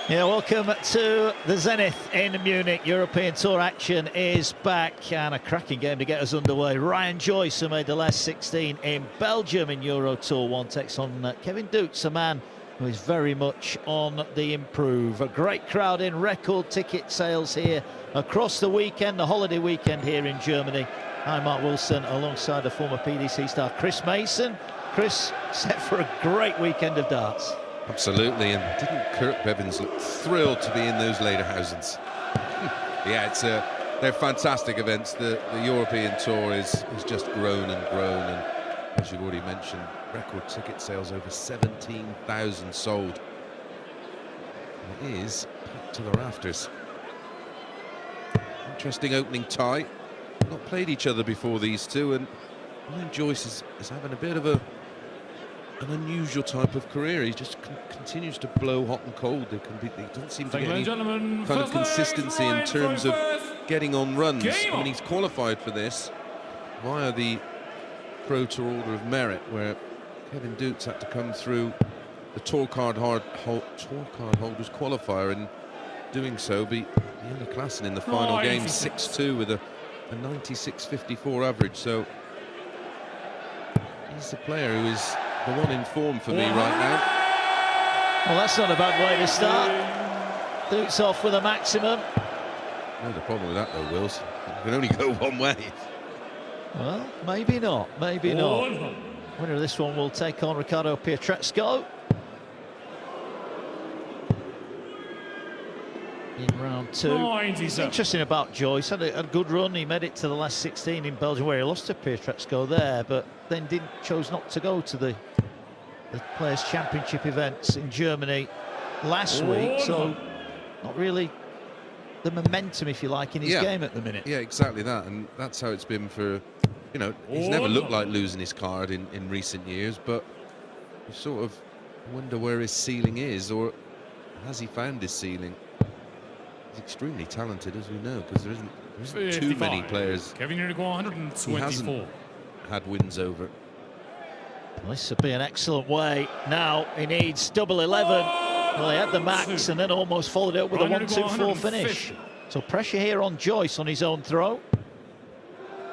Yeah, welcome to the Zenith in Munich. European Tour action is back, and a cracking game to get us underway. Ryan Joyce, who made the last 16 in Belgium in Euro Tour 1, takes on Kevin Doets, a man who is very much on the improve. A great crowd in, record ticket sales here across the weekend, the holiday weekend here in Germany. I'm Mark Wilson alongside the former PDC star Chris Mason. Chris, set for a great weekend of darts. Absolutely, and didn't Kirk Bevins look thrilled to be in those Lederhausens? Yeah, they're fantastic events. The European Tour is just grown and grown, and as you've already mentioned, record ticket sales over 17,000 sold. And it is packed to the rafters. Interesting opening tie. Not played each other before, these two, and Ryan Joyce is having a bit of an unusual type of career. He just continues to blow hot and cold. There doesn't seem to be any kind of consistency in terms of getting on runs. I mean, he's qualified for this via the Pro Tour Order of Merit, where Kevin Doets had to come through the Tour Card Holders qualifier, and doing so beat the underclassmen in the final game 6-2 with a 96.54 average. So he's the player who is the one in form for me right now. Well, that's not a bad way to start. Doets off with a maximum. No, the problem with that though, Wills, you can only go one way. Well, maybe not, maybe not. Winner of this one will take on Riccardo Pietrezco in round two. It's interesting about Joyce. Had a good run. He made it to the last 16 in Belgium, where he lost to Pietrezco there, but then chose not to go to the Players' Championship events in Germany last week. So not really the momentum, if you like, in his game at the minute. Yeah, exactly that, and that's how it's been for, you know, he's never looked like losing his card in recent years, but you sort of wonder where his ceiling is, or has he found his ceiling? He's extremely talented, as we know, because there isn't too many players Kevin, you're going to go 124. He hasn't had wins over. Well, this would be an excellent way. Now he needs double 11. Well, he had the max and then almost followed it up with a 1-2-4 finish. So pressure here on Joyce on his own throw.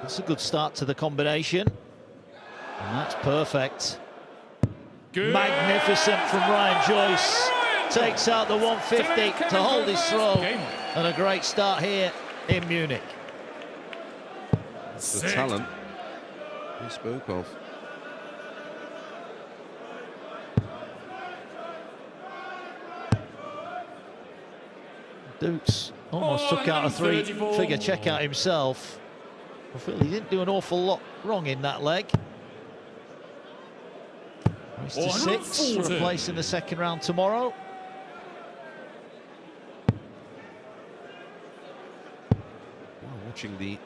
That's a good start to the combination. And that's perfect. Good. Magnificent from Ryan Joyce. Takes out the 150 to hold his throw. And a great start here in Munich. That's the talent he spoke of. Doets almost took out a three-figure checkout himself. I feel he didn't do an awful lot wrong in that leg. Race to 6 for a place in the second round tomorrow. Watching the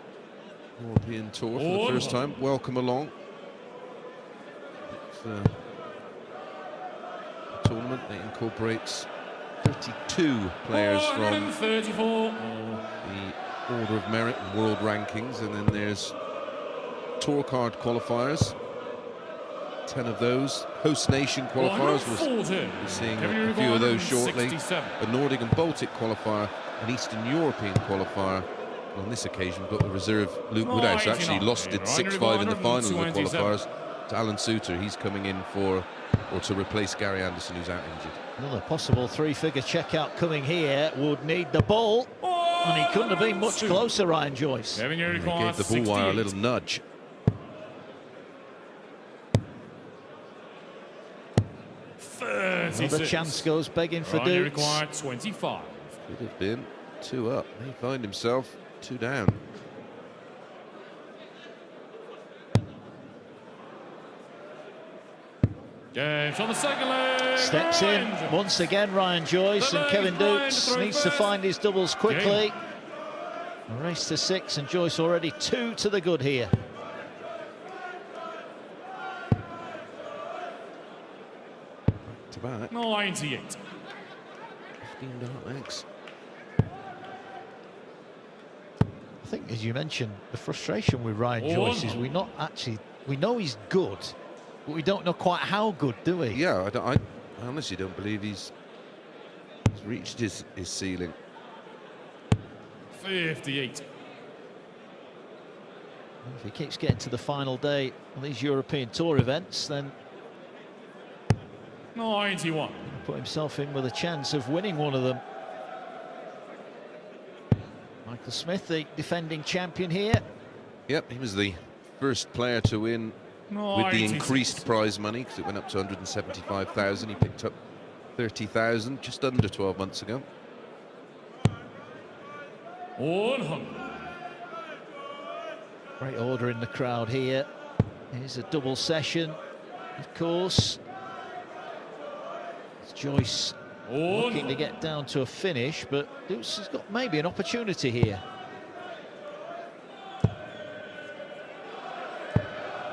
European Tour for the first time. Welcome along. It's a tournament that incorporates 32 players from the Order of Merit and World Rankings, and then there's Tour Card qualifiers. 10 of those. Host Nation qualifiers. We'll be seeing a few of those shortly. A Nordic and Baltic qualifier, an Eastern European qualifier. On this occasion, we've got the reserve Luke Woodhouse, actually lost it 6-5 in the final of the qualifiers to Alan Suter. He's coming in to replace Gary Anderson, who's out injured. Another possible three-figure checkout coming here. Would need the ball, and he couldn't have been much closer, Ryan Joyce. He gave the ball wire a little nudge. Another chance goes begging for Doets. 25. Could have been 2 up. He find himself 2 down. James on the second leg. Steps in once again, Ryan Joyce, and Kevin Doets needs to find his doubles quickly. A race to 6, and Joyce already 2 to the good here. Back to back. 98. 15 dart legs. I think, as you mentioned, the frustration with Ryan Joyce is we know he's good, but we don't know quite how good, do we? Yeah, I honestly don't believe he's reached his ceiling. 58. If he keeps getting to the final day of these European Tour events, then 91. put himself in with a chance of winning one of them. Michael Smith, the defending champion here. Yep, he was the first player to win with the increased prize money, because it went up to 175,000. He picked up 30,000 just under 12 months ago. 100. Great order in the crowd here. Here's a double session, of course. It's Joyce looking to get down to a finish, but Doets has got maybe an opportunity here.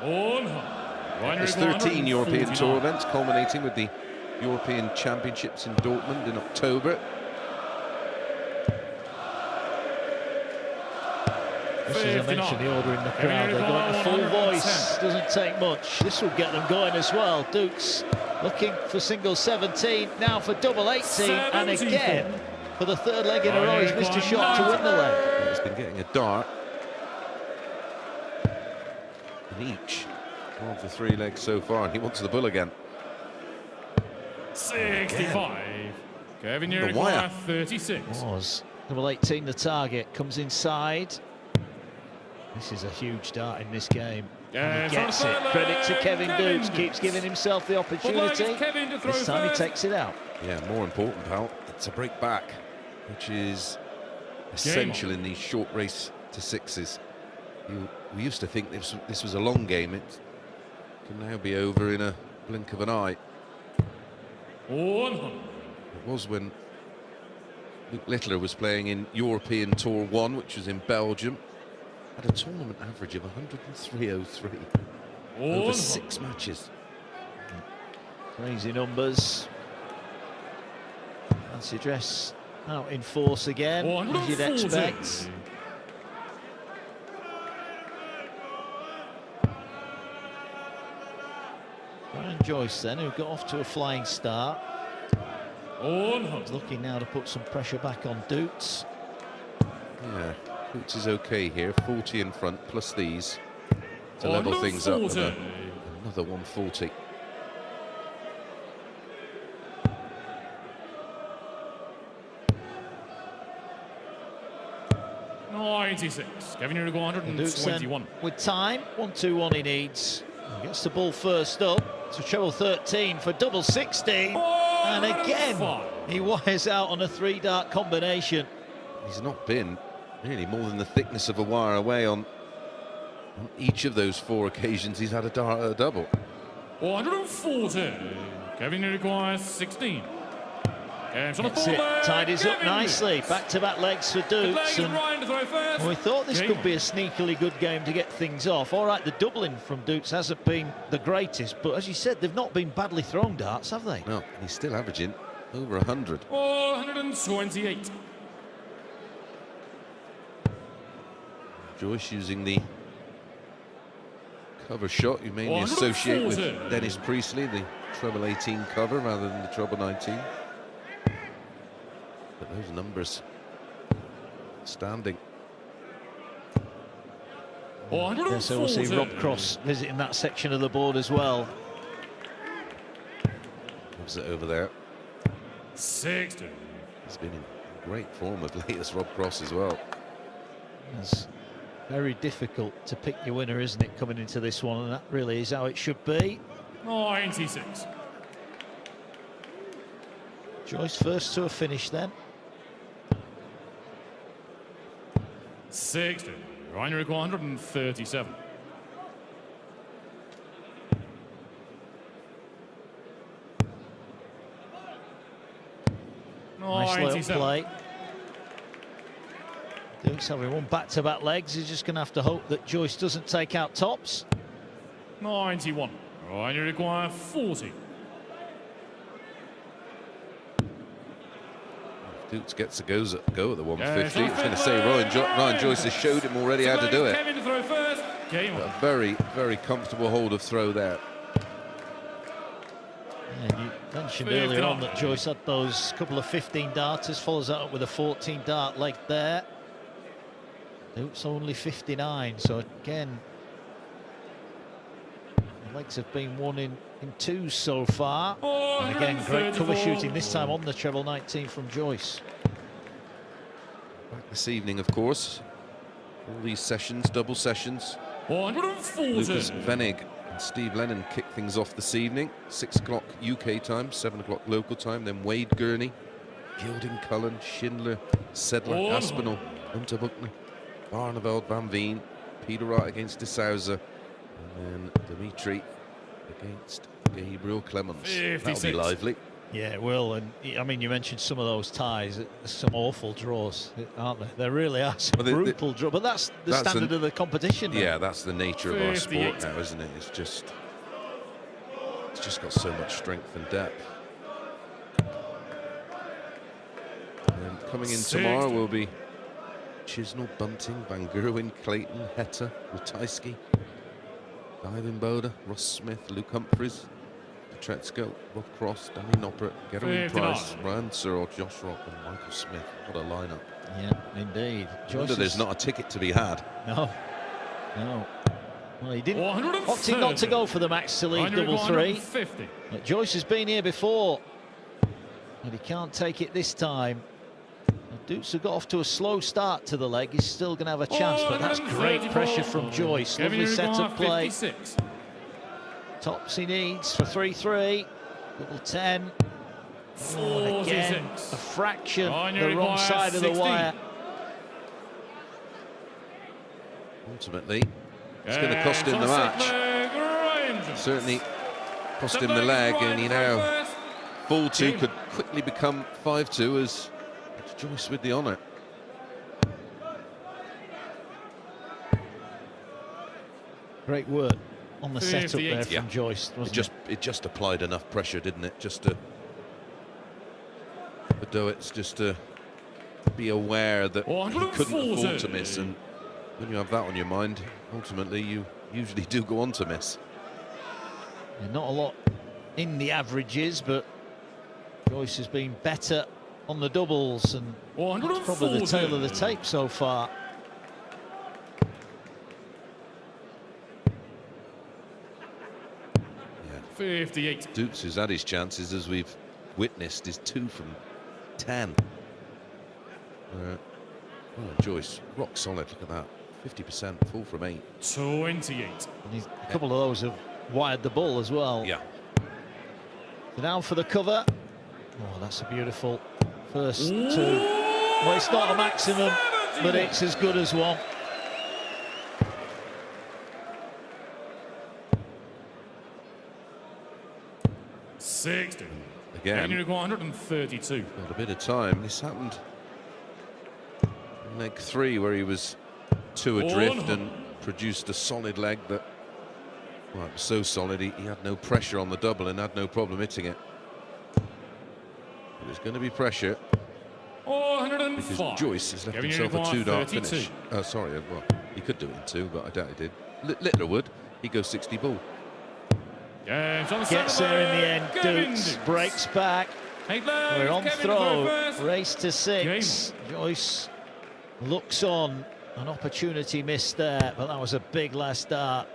100. There's 13 European Tour events, culminating with the European Championships in Dortmund in October. Just as I mentioned, the order in the crowd, they're going to full voice. Doesn't take much. This will get them going as well. Doets looking for single 17, now for double 18, and again for the third leg in a row. He's missed a shot to win the leg. He's been getting a dart in each of the 3 legs so far, and he wants the bull again. 65. Kevin, you The wire. 36. Was double 18 the target, comes inside. This is a huge dart in this game. And he gets it. Credit to Kevin Doets, keeps giving himself the opportunity. This time he takes it out. Yeah, more important, pal, it's a break back, which is essential in these short race to sixes. We used to think this was a long game. It can now be over in a blink of an eye. 100. It was when Luke Littler was playing in European Tour 1, which was in Belgium. Had a tournament average of 103.03 over 6 matches. Crazy numbers. Fancy dress out in force again, as you'd expect. Ryan Joyce then, who got off to a flying start. He's looking now to put some pressure back on Doets. Yeah, Doets is okay here, 40 in front, plus these to level things up with another 140. Kevin, you're going 121. With time, 1-2-1 he needs. He gets the ball first up to treble 13 for double 16. And again, he wires out on a 3-dart combination. He's not been really more than the thickness of a wire away on each of those 4 occasions he's had a dart at a double. 140. Kevin, you require 16. That's it. Tidies up nicely. Back-to-back legs for Doets. And we thought this could be a sneakily good game to get things off. All right, the doubling from Doets hasn't been the greatest, but as you said, they've not been badly thrown darts, have they? No, he's still averaging over 100. 128. Joyce using the cover shot you mainly associate with Dennis Priestley, the treble 18 cover rather than the treble 19. But those numbers standing. So we'll see Rob Cross visiting that section of the board as well. Loves it over there. 60. He's been in great form of late as Rob Cross as well. It's very difficult to pick your winner, isn't it, coming into this one, and that really is how it should be. 96. Joyce first to a finish then. 60. Ryan, you require 137. Nice little play. Doets having one back-to-back legs. He's just going to have to hope that Joyce doesn't take out tops. 91. Ryan, you require 40. Doets gets a go at the 150. I was going to say Ryan Joyce has showed him already how to do it. But a very, very comfortable hold of throw there. And you mentioned earlier on that Joyce had those couple of 15 darters, follows that up with a 14 dart leg there. Doets only 59, so again, the legs have been won in twos so far. And again, great cover shooting, this time on the treble 19 from Joyce. Back this evening, of course. All these sessions, double sessions. 140. Lucas Venig and Steve Lennon kick things off this evening. 6 o'clock UK time, 7 o'clock local time. Then Wade Gurney, Gilding Cullen, Schindler, Sedler, Aspinall, Hunter Buckner, Barneveld, Van Veen, Peter Wright against De Souza, and then Dimitri against Gabriel Clemens. 56. That'll be lively. Yeah, it will. And I mean, you mentioned some of those ties, some awful draws, aren't there? There really are some brutal draws, but that's the standard of the competition. Yeah, that's the nature of our sport now, isn't it? It's just got so much strength and depth. And coming in tomorrow will be Chisnell, Bunting, Van Gerwen, Clayton, Hetta, Ratajski, Ivan Boda, Ross Smith, Luke Humphries, Petretsko, Rob Cross, Danny Noppert, Gerwin Price, Ryan Searle, Josh Rock and Michael Smith. What a lineup. Yeah, indeed. There's not a ticket to be had. No. Well, he didn't opting not to go for the Max to lead double three. But Joyce has been here before, and he can't take it this time. Doets have got off to a slow start to the leg. He's still going to have a chance, but that's great pressure from Joyce. Lovely set-up play. Tops he needs for 3-3. Double 10. Oh, again, a fraction the wrong side of the wire. Ultimately, it's going to cost him the match. Certainly cost him the leg, and he now 4-2 could quickly become 5-2 as Joyce with the honour. Great work on the setup there from Joyce, wasn't it? It just applied enough pressure, didn't it? Just to for Doets just to be aware that he couldn't afford to miss, and when you have that on your mind, ultimately you usually do go on to miss. Yeah, not a lot in the averages, but Joyce has been better on the doubles, and that's probably the tail of the tape so far. Yeah. 58. Doets has had his chances, as we've witnessed, is 2 from 10. Joyce, rock solid, look at that. 50%, 4 from 8. 28. And a couple of those have wired the ball as well. Yeah. Down for the cover. Oh, that's a beautiful first two. Well, it's not a maximum, but it's as good as one. Again, 132. got a bit of time. This happened in leg 3, where he was 2 adrift and produced a solid leg that, well, it was so solid he had no pressure on the double and had no problem hitting it. There's going to be pressure because Joyce has left himself a 2-dart finish. Oh, sorry, well, he could do it in 2, but I doubt he did. Littler would. He goes 60 ball. Gets there in the end. Doets breaks back. We're on throw. Race to 6. Joyce looks on. An opportunity missed there, but that was a big last dart.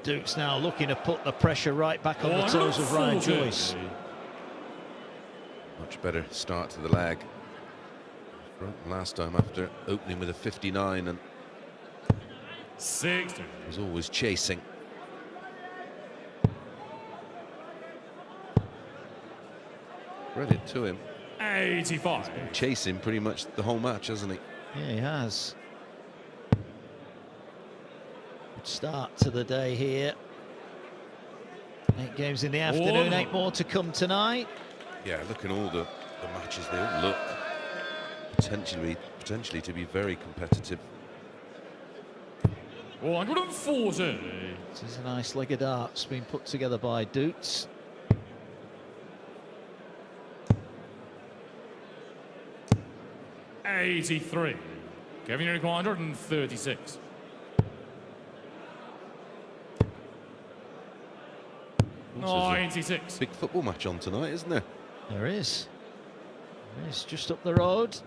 Doets now looking to put the pressure right back on the toes of Ryan Joyce. Much better start to the leg. Last time after opening with a 59 and 60. was always chasing. Credit to him. 85. Chasing pretty much the whole match, hasn't he? Yeah, he has. Good start to the day here. 8 games in the afternoon, 8 more to come tonight. Yeah, look at all the matches. They all look potentially to be very competitive. 140. This is a nice leg of darts being put together by Doets. $83. Kevin, you require 136. There's 96. a big football match on tonight, isn't there? There is. It's just up the road.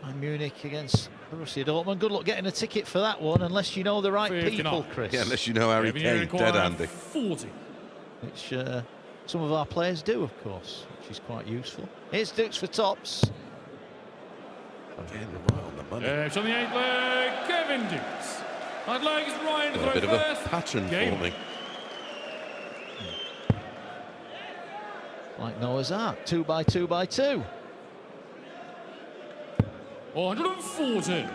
Bayern Munich against Borussia Dortmund. Good luck getting a ticket for that one, unless you know the right 59. people, Chris. Yeah, unless you know Harry Kevin, you Kane, dead require Andy. 40. Which some of our players do, of course, which is quite useful. Here's Doets for tops. Again, right on the money. It's on the 8th leg, Kevin Doets. That leg is Ryan to Got a throw bit of first. a pattern Game for me. Like Noah's Ark, 2 by 2 by 2. 140.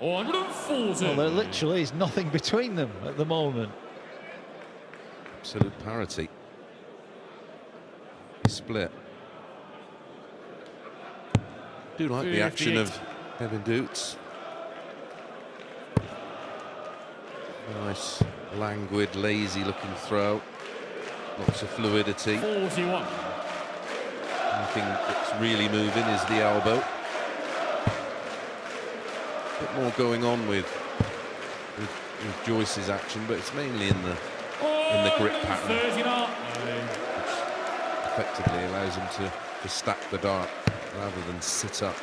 Well, there literally is nothing between them at the moment. Absolute parity. Split. Do like the action of Kevin Doets. Nice, languid, lazy-looking throw. Lots of fluidity. 41. Anything that's really moving is the elbow. A bit more going on with Joyce's action, but it's mainly in the grip pattern, 39. which effectively allows him to stack the dart rather than sit up.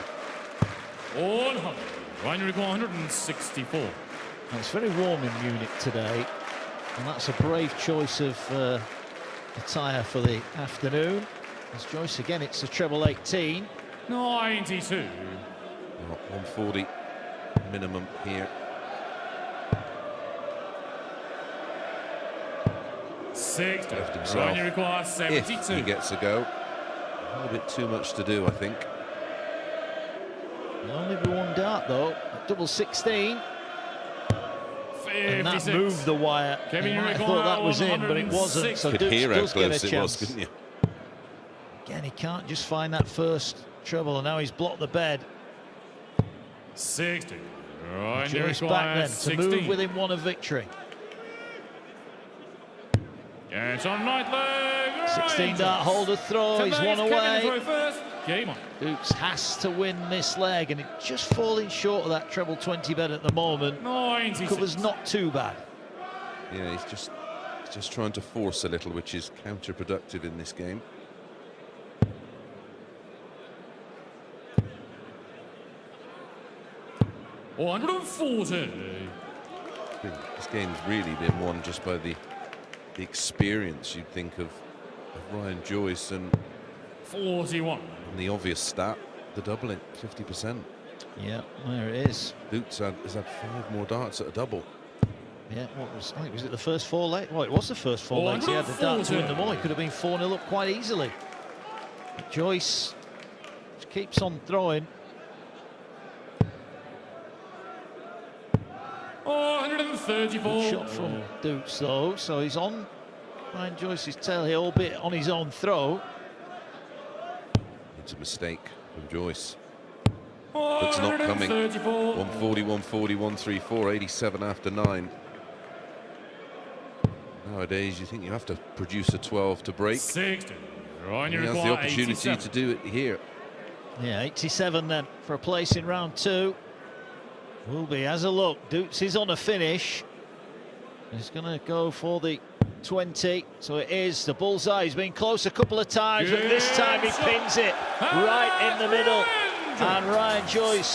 100. Ryan require 164. And it's very warm in Munich today, and that's a brave choice of attire for the afternoon. As Joyce again, it's a treble 18. 92. 140 minimum here. 60. Left himself. Ryan requires If 72. he gets a go. A little bit too much to do, I think. There'll only be one dart though, at double 16. And that 56. moved the wire. Kevin, You you might have require thought that was in, but it wasn't. 106. So Could Doets hear how does get a close it was, chance. couldn't you? Again, he can't just find that first treble, and now he's blocked the bed. 60. Ryan Joyce back requires then to 16. move within one of victory. It's on right leg. 16 dart holder throw, he's one Kevin away. throw first. Game on. Doets has to win this leg, and it's just falling short of that treble 20 bed at the moment. 96. Cover's not too bad. Yeah, he's just trying to force a little, which is counterproductive in this game. This game's really been won just by the experience, you'd think, of Ryan Joyce and 41. the obvious stat, the doubling, 50%. Yeah, there it is. Doets has had 5 more darts at a double. Yeah, I think was it the first 4 legs? Well, it was the first 4 legs. He had the dart to win them all. He could have been 4-0 up quite easily. But Joyce just keeps on throwing. 134. Good shot from Doets though, so he's on Ryan Joyce's tail here, albeit on his own throw. It's a mistake from Joyce. It's not coming. 140, 140, 134, 87 after 9. Nowadays, you think you have to produce a 12 to break. 60. Ryan He has the opportunity to do it here. Yeah, 87 then for a place in round 2. Will be, has a look. Doets is on a finish. He's going to go for the 20. So it is the bullseye. He's been close a couple of times, but this time he pins it right in the middle. And Ryan Joyce